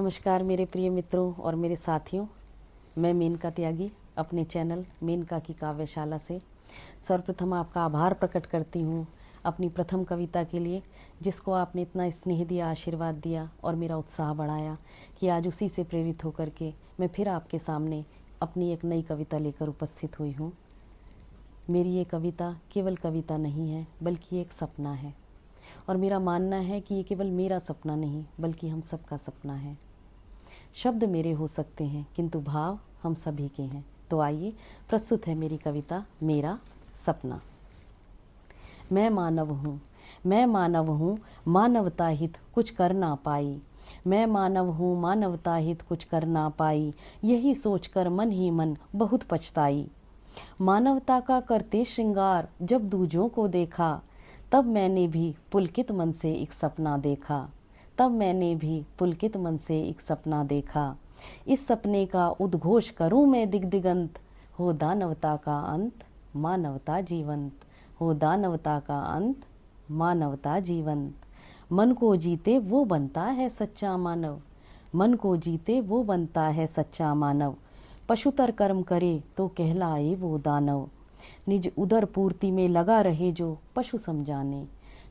नमस्कार मेरे प्रिय मित्रों और मेरे साथियों। मैं मेनका त्यागी अपने चैनल मेनका की काव्यशाला से सर्वप्रथम आपका आभार प्रकट करती हूँ अपनी प्रथम कविता के लिए, जिसको आपने इतना स्नेह दिया, आशीर्वाद दिया और मेरा उत्साह बढ़ाया कि आज उसी से प्रेरित होकर के मैं फिर आपके सामने अपनी एक नई कविता लेकर उपस्थित हुई हूँ। मेरी ये कविता केवल कविता नहीं है बल्कि एक सपना है, और मेरा मानना है कि ये केवल मेरा सपना नहीं बल्कि हम सबका सपना है। शब्द मेरे हो सकते हैं किंतु भाव हम सभी के हैं। तो आइए, प्रस्तुत है मेरी कविता मेरा सपना। मैं मानव हूँ, मैं मानव हूँ, मानवता हित कुछ कर ना पाई। मैं मानव हूँ, मानवता हित कुछ कर ना पाई। यही सोचकर मन ही मन बहुत पछताई। मानवता का करते श्रृंगार जब दूजों को देखा, तब मैंने भी पुलकित मन से एक सपना देखा। तब मैंने भी पुलकित मन से एक सपना देखा। इस सपने का उद्घोष करूं मैं दिग्दिगंत, हो दानवता का अंत, मानवता जीवंत। हो दानवता का अंत, मानवता जीवंत। मन को जीते वो बनता है सच्चा मानव। मन को जीते वो बनता है सच्चा मानव। पशुतर कर्म करे तो कहलाए वो दानव। निज उदर पूर्ति में लगा रहे जो पशु समझाने।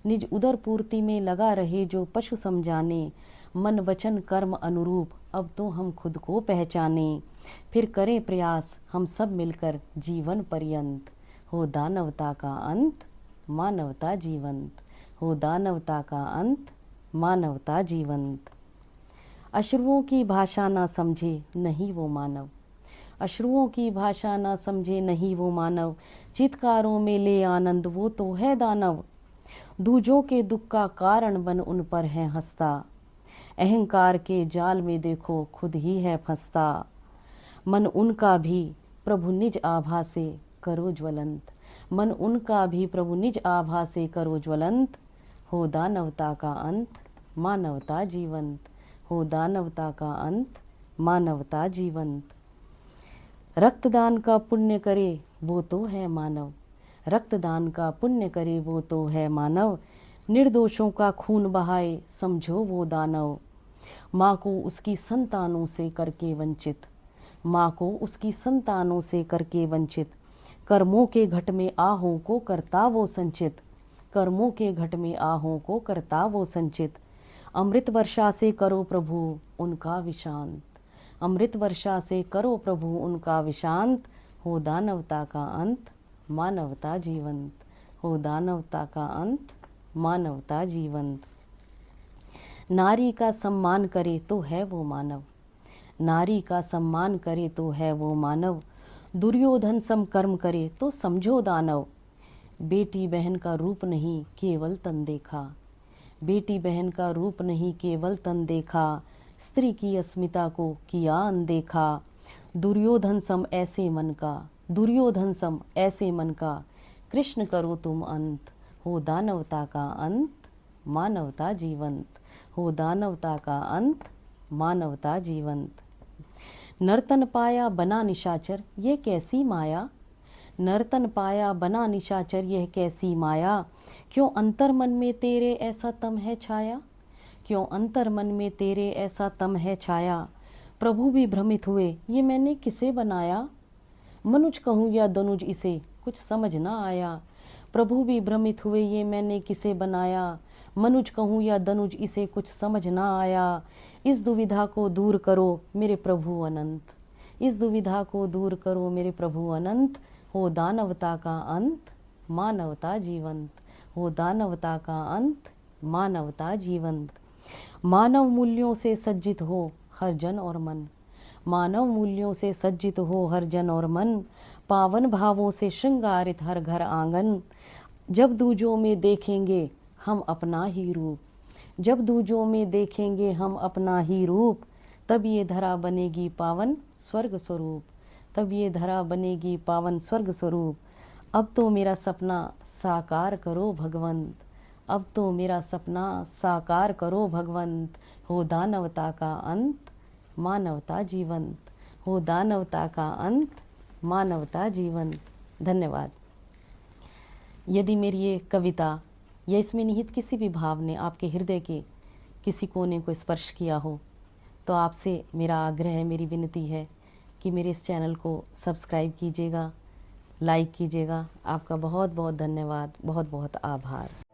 निज उदर पूर्ति में लगा रहे जो पशु समझाने। मन वचन कर्म अनुरूप अब तो हम खुद को पहचाने। फिर करें प्रयास हम सब मिलकर जीवन पर्यंत। हो दानवता का अंत, मानवता जीवंत। हो दानवता का अंत, मानवता जीवंत। अश्रुओं की भाषा ना समझे नहीं वो मानव। अश्रुओं की भाषा ना समझे नहीं वो मानव। चित्कारों में ले आनंद वो तो है दानव। दूजों के दुख का कारण बन उन पर है हंसता। अहंकार के जाल में देखो खुद ही है फंसता। मन उनका भी प्रभु निज आभा से करो ज्वलंत। मन उनका भी प्रभु निज आभा से करो ज्वलंत। हो दानवता का अंत, मानवता जीवंत। हो दानवता का अंत, मानवता जीवंत। रक्तदान का पुण्य करे वो तो है मानव। रक्तदान का पुण्य करे वो तो है मानव। निर्दोषों का खून बहाए समझो वो दानव। माँ को उसकी संतानों से करके वंचित। माँ को उसकी संतानों से करके वंचित। कर्मों के घट में आहों को करता वो संचित। कर्मों के घट में आहों को करता वो संचित। अमृत वर्षा से करो प्रभु उनका विशांत। अमृत वर्षा से करो प्रभु उनका विशांत। हो दानवता का अंत, मानवता जीवंत। हो दानवता का अंत, मानवता जीवंत। नारी का सम्मान करे तो है वो मानव। नारी का सम्मान करे तो है वो मानव। दुर्योधन सम कर्म करे तो समझो दानव। बेटी बहन का रूप नहीं केवल तन देखा। बेटी बहन का रूप नहीं केवल तन देखा। स्त्री की अस्मिता को किया अनदेखा। दुर्योधन सम ऐसे मन का, दुर्योधन सम ऐसे मन का, कृष्ण करो तुम अंत। हो दानवता का अंत, मानवता जीवंत। हो दानवता का अंत, मानवता जीवंत। नर्तन पाया बना निशाचर ये कैसी माया। नर्तन पाया बना निशाचर यह कैसी माया। क्यों अंतर मन में तेरे ऐसा तम है छाया। क्यों अंतर मन में तेरे ऐसा तम है छाया। प्रभु भी भ्रमित हुए ये मैंने किसे बनाया। मनुज कहूँ या दनुज इसे कुछ समझ ना आया। प्रभु भी भ्रमित हुए ये मैंने किसे बनाया। मनुज कहूँ या दनुज इसे कुछ समझ ना आया। इस दुविधा को दूर करो मेरे प्रभु अनंत। इस दुविधा को दूर करो मेरे प्रभु अनंत। हो दानवता का अंत, मानवता जीवंत। हो दानवता का अंत, मानवता जीवंत। मानव मूल्यों से सज्जित हो हर जन और मन। मानव मूल्यों से सज्जित हो हर जन और मन। पावन भावों से श्रृंगारित हर घर आंगन। जब दूजों में देखेंगे हम अपना ही रूप। जब दूजों में देखेंगे हम अपना ही रूप। तब ये धरा बनेगी पावन स्वर्ग स्वरूप। तब ये धरा बनेगी पावन स्वर्ग स्वरूप। अब तो मेरा सपना साकार करो भगवंत। अब तो मेरा सपना साकार करो भगवंत। हो दानवता का अंत, मानवता जीवंत। हो दानवता का अंत, मानवता जीवंत। धन्यवाद। यदि मेरी ये कविता या इसमें निहित किसी भी भाव ने आपके हृदय के किसी कोने को स्पर्श किया हो तो आपसे मेरा आग्रह है, मेरी विनती है कि मेरे इस चैनल को सब्सक्राइब कीजिएगा, लाइक कीजिएगा। आपका बहुत बहुत धन्यवाद, बहुत बहुत आभार।